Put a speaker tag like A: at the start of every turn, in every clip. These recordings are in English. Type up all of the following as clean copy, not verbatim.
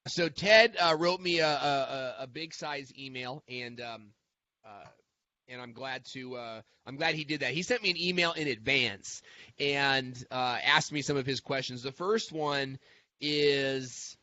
A: So Ted wrote me a big size email, and I'm glad he did that. He sent me an email in advance and asked me some of his questions. The first one is,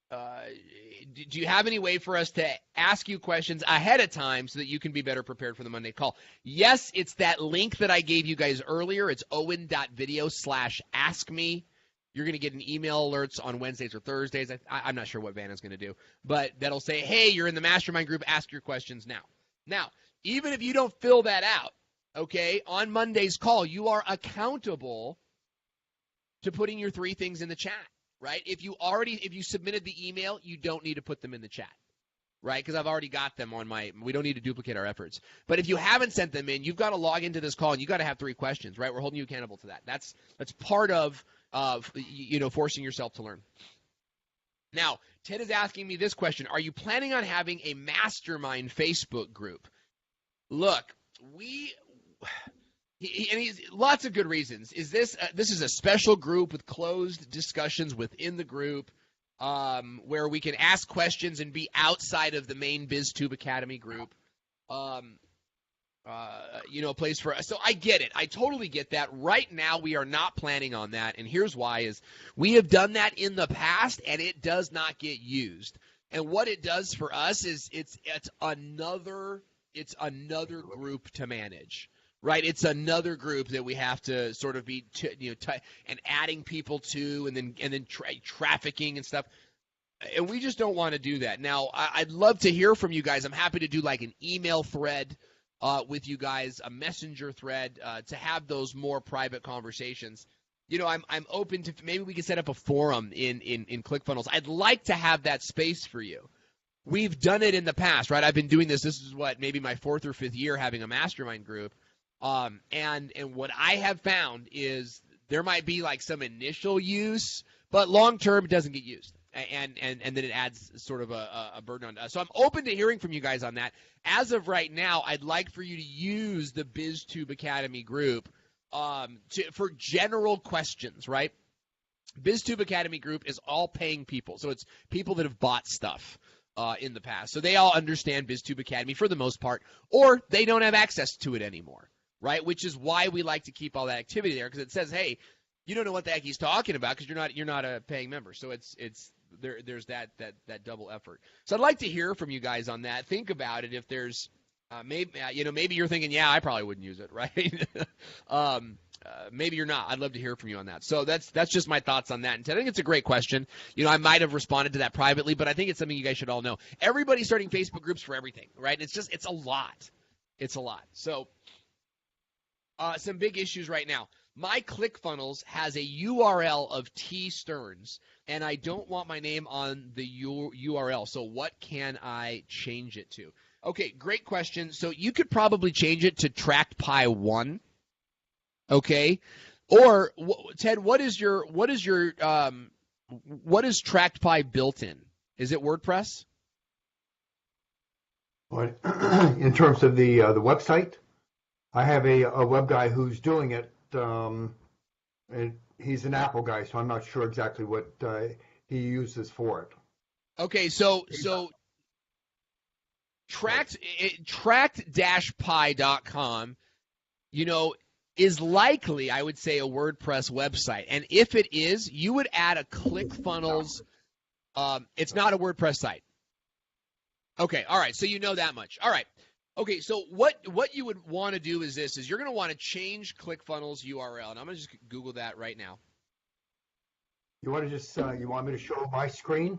A: do you have any way for us to ask you questions ahead of time so that you can be better prepared for the Monday call? Yes, it's that link that I gave you guys earlier. It's owen.video/askme. You're going to get an email alerts on Wednesdays or Thursdays. I'm not sure what Vanna's going to do, but that'll say, hey, you're in the mastermind group. Ask your questions now. Now, even if you don't fill that out, okay, on Monday's call, you are accountable to putting your 3 things in the chat, right? If you submitted the email, you don't need to put them in the chat, right? Because I've already got them on we don't need to duplicate our efforts. But if you haven't sent them in, you've got to log into this call and you've got to have 3 questions, right? We're holding you accountable to that. That's part of forcing yourself to learn. Now, Ted is asking me this question. Are you planning on having a mastermind Facebook group? Look, he's lots of good reasons. This is a special group with closed discussions within the group where we can ask questions and be outside of the main BizTube Academy group. A place for us. So I get it. I totally get that. Right now, we are not planning on that. And here's why is we have done that in the past, and it does not get used. And what it does for us is it's another group to manage, right? It's another group that we have to sort of be, and adding people to, and then trafficking and stuff. And we just don't want to do that. Now, I'd love to hear from you guys. I'm happy to do like an email thread with you guys, a messenger thread to have those more private conversations. I'm open to, maybe we can set up a forum in ClickFunnels. I'd like to have that space for you. We've done it in the past, right? I've been doing this. This is maybe my 4th or 5th year having a mastermind group. And what I have found is there might be like some initial use, but long term it doesn't get used. And then it adds sort of a burden on us. So I'm open to hearing from you guys on that. As of right now, I'd like for you to use the BizTube Academy group for general questions, right? BizTube Academy group is all paying people. So it's people that have bought stuff in the past. So they all understand BizTube Academy for the most part, or they don't have access to it anymore, right? Which is why we like to keep all that activity there, because it says, hey, you don't know what the heck he's talking about because you're not a paying member. So there's that double effort. So I'd like to hear from you guys on that. Think about it. If there's maybe you're thinking, yeah, I probably wouldn't use it, right? Maybe you're not. I'd love to hear from you on that. So that's just my thoughts on that. And I think it's a great question. I might have responded to that privately, but I think it's something you guys should all know. Everybody's starting Facebook groups for everything, right? It's a lot. It's a lot. So some big issues right now. My ClickFunnels has a URL of T. Stearns, and I don't want my name on the URL. So what can I change it to? Okay, great question. So you could probably change it to TractPy1. Okay, or Ted, what is TractPy built in? Is it WordPress?
B: What in terms of the website? I have a web guy who's doing it. And he's an Apple guy, so I'm not sure exactly what he uses for it.
A: Okay, so tract-py.com, is likely, I would say, a WordPress website. And if it is, you would add a ClickFunnels. It's not a WordPress site. Okay, all right, so you know that much. All right. Okay, so what you would want to do is you're going to want to change ClickFunnels URL, and I'm going to just Google that right now.
B: You want to you want me to show my screen?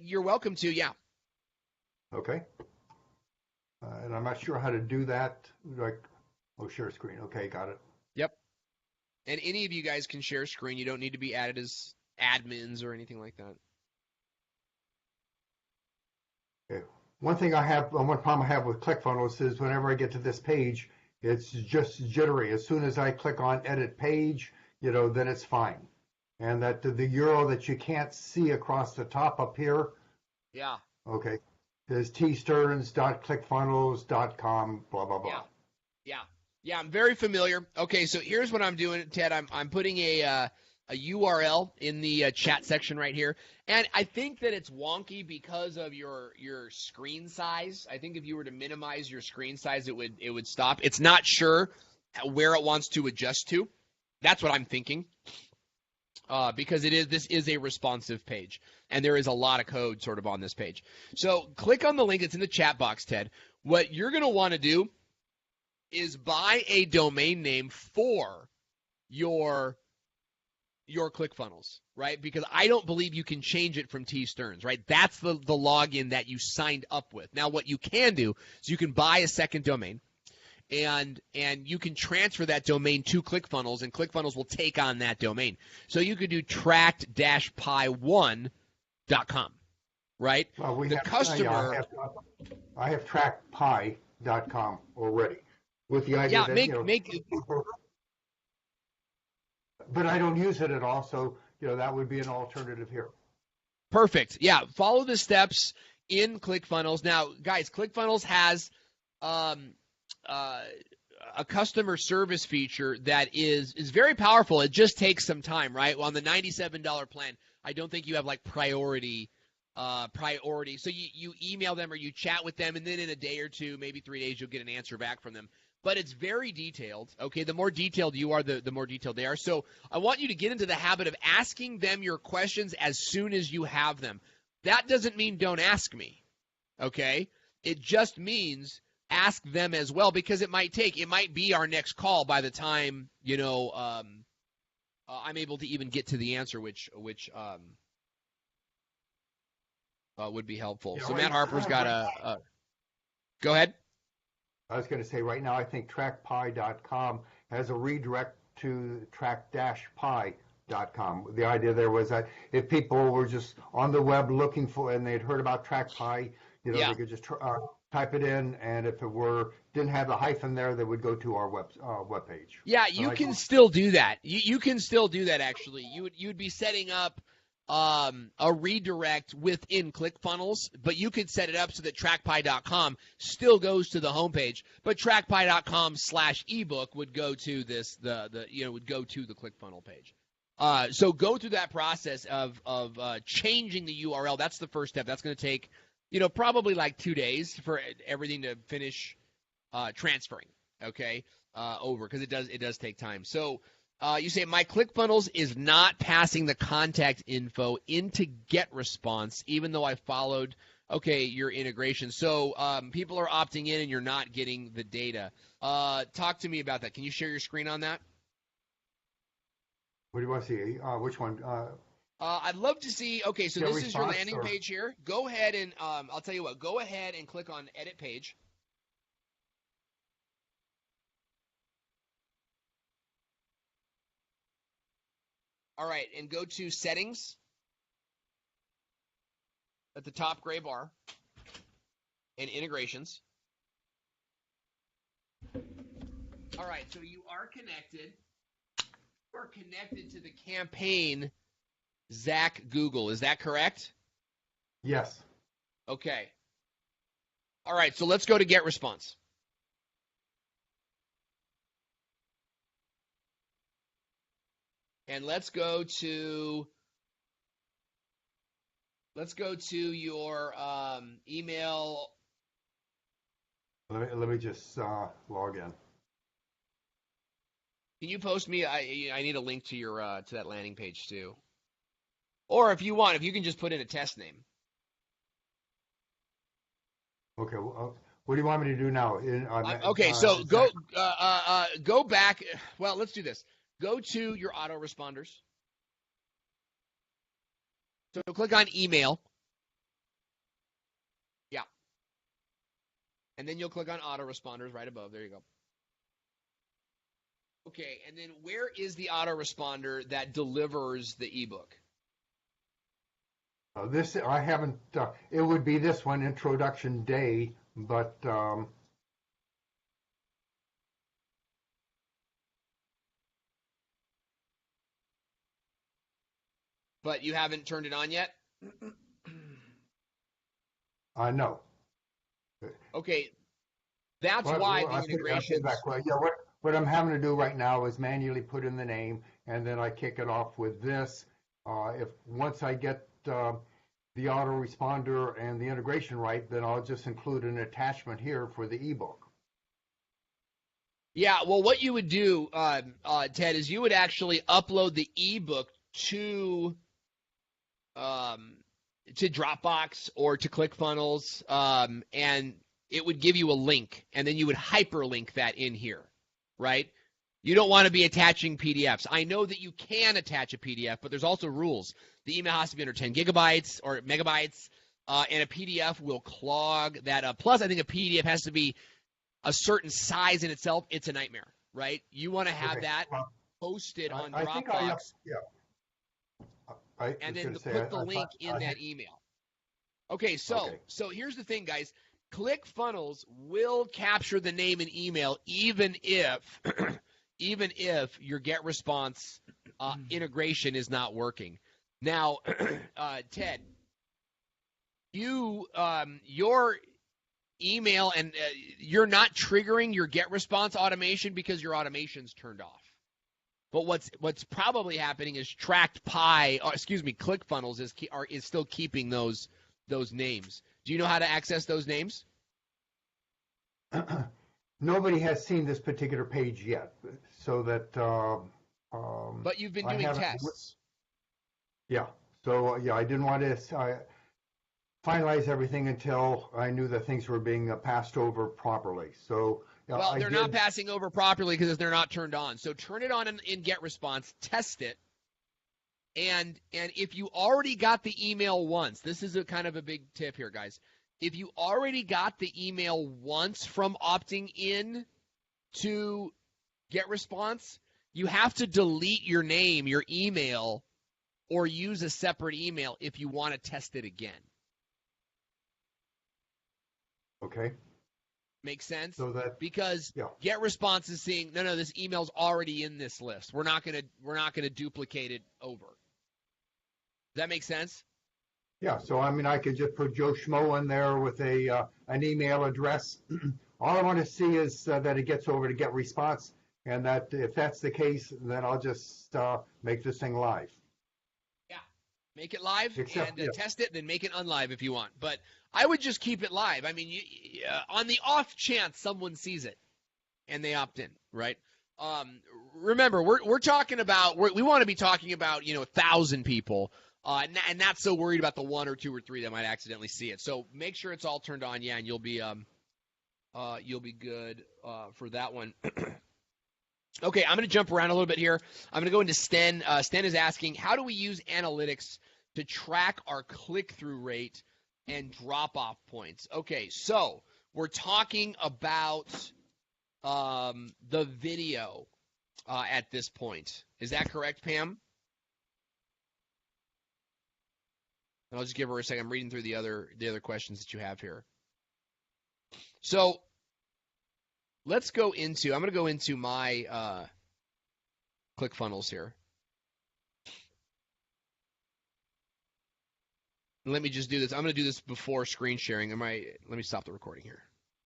A: You're welcome to, yeah.
B: Okay. And I'm not sure how to do that. Share screen. Okay, got it.
A: Yep. And any of you guys can share screen. You don't need to be added as admins or anything like that.
B: Okay. One problem I have with ClickFunnels is whenever I get to this page, it's just jittery. As soon as I click on edit page, then it's fine. And that the URL that you can't see across the top up here.
A: Yeah.
B: Okay. Is tstearns.clickfunnels.com, blah, blah, blah.
A: Yeah, I'm very familiar. Okay, so here's what I'm doing, Ted. I'm putting a a URL in the chat section right here. And I think that it's wonky because of your screen size. I think if you were to minimize your screen size, it would stop. It's not sure where it wants to adjust to. That's what I'm thinking. Because this is a responsive page, and there is a lot of code sort of on this page. So click on the link that's in the chat box, Ted. What you're going to want to do is buy a domain name for your ClickFunnels, right? Because I don't believe you can change it from T. Stearns, right? That's the login that you signed up with. Now, what you can do is you can buy a second domain, and you can transfer that domain to ClickFunnels, and ClickFunnels will take on that domain. So you could do tracked-pi1.com, right?
B: Well,
A: the customer.
B: I have trackpi.com already with the idea that but I don't use it at all, so that would be an alternative here.
A: Perfect. Yeah, follow the steps in ClickFunnels. Now, guys, ClickFunnels has a customer service feature that is very powerful. It just takes some time, right? Well, on the $97 plan, I don't think you have like priority. So you email them or you chat with them, and then in a day or two, maybe 3 days, you'll get an answer back from them. But it's very detailed. Okay, the more detailed you are, the more detailed they are. So I want you to get into the habit of asking them your questions as soon as you have them. That doesn't mean don't ask me. Okay, it just means ask them as well, because it might be our next call by the time I'm able to even get to the answer, which would be helpful. So Matt Harper's got a go ahead.
B: I was going to say right now I think trackpi.com has a redirect to track-pi.com. The idea there was that if people were just on the web looking for and they'd heard about TrackPi, they could just type it in, and if it didn't have the hyphen there, they would go to our web page.
A: Yeah, you can still do that. You can still do that, actually. You'd be setting up a redirect within ClickFunnels, but you could set it up so that trackpi.com still goes to the homepage, but trackpi.com/ebook would go to would go to the ClickFunnel page. So go through that process of changing the URL. That's the first step. That's going to take probably like 2 days for everything to finish transferring. Okay, over, because it does take time. So. You say, my ClickFunnels is not passing the contact info into GetResponse, even though I followed, your integration. So people are opting in and you're not getting the data. Talk to me about that. Can you share your screen on that?
B: What do you want to see? Which one?
A: I'd love to see. Okay, so this is your landing page here. Go ahead and I'll tell you what. Go ahead and click on Edit Page. All right, and go to Settings at the top gray bar and Integrations. All right, so you are connected. You are connected to the campaign Zach Google. Is that correct?
B: Yes.
A: Okay. All right, so let's go to GetResponse. And let's go to your email.
B: Let me just log in.
A: Can you post me? I need a link to your to that landing page too. Or if you want, if you can just put in a test name.
B: Okay. Well, what do you want me to do now?
A: So go back. Well, let's do this. Go to your autoresponders. So click on email. Yeah. And then you'll click on autoresponders right above. There you go. Okay, and then where is the autoresponder that delivers the ebook?
B: This I haven't. It would be this one, Introduction Day, but.
A: But you haven't turned it on yet?
B: No.
A: Okay. That's why the integration.
B: What I'm having to do right now is manually put in the name, and then I kick it off with this. If once I get the autoresponder and the integration right, then I'll just include an attachment here for the ebook.
A: Yeah, well, what you would do, Ted, is you would actually upload the ebook to Dropbox or to ClickFunnels, and it would give you a link, and then you would hyperlink that in here, right? You don't want to be attaching PDFs. I know that you can attach a PDF, but there's also rules. The email has to be under 10 gigabytes or megabytes, and a PDF will clog that up. Plus, I think a PDF has to be a certain size in itself. It's a nightmare, right? You want to have that posted on Dropbox. And then put the link in that email. Okay, so here's the thing, guys. ClickFunnels will capture the name and email even if your GetResponse integration is not working. Now, Ted, your email and you're not triggering your GetResponse automation because your automation's turned off. But what's probably happening is ClickFunnels is still keeping those names. Do you know how to access those names?
B: Nobody has seen this particular page yet, so that.
A: But you've been doing tests.
B: Yeah. So I didn't want to finalize everything until I knew that things were being passed over properly. So.
A: Well, they're not passing over properly because they're not turned on. So turn it on in GetResponse, test it, and if you already got the email once, this is a kind of a big tip here, guys. If you already got the email once from opting in to GetResponse, you have to delete your name, your email, or use a separate email if you want to test it again.
B: Okay.
A: Make sense?
B: So that,
A: because GetResponse is seeing no, this email's already in this list. We're not gonna duplicate it over. Does that make sense?
B: Yeah. So I mean, I could just put Joe Schmo in there with an email address. All I want to see is that it gets over to GetResponse, and that if that's the case, then I'll just make this thing live.
A: Yeah, make it live and test it, then make it unlive if you want. But I would just keep it live. I mean, on the off chance someone sees it and they opt in, right? Remember, we're talking about we want to be talking about 1,000 people, and not so worried about the 1 or 2 or 3 that might accidentally see it. So make sure it's all turned on, and you'll be good for that one. Okay, I'm going to jump around a little bit here. I'm going to go into Sten. Sten is asking, how do we use analytics to track our click-through rate and drop-off points? Okay, so we're talking about the video at this point. Is that correct, Pam? I'll just give her a second. I'm reading through the other questions that you have here. So let's go into. I'm going to go into my ClickFunnels here. Let me just do this. I'm going to do this before screen sharing. Let me stop the recording here.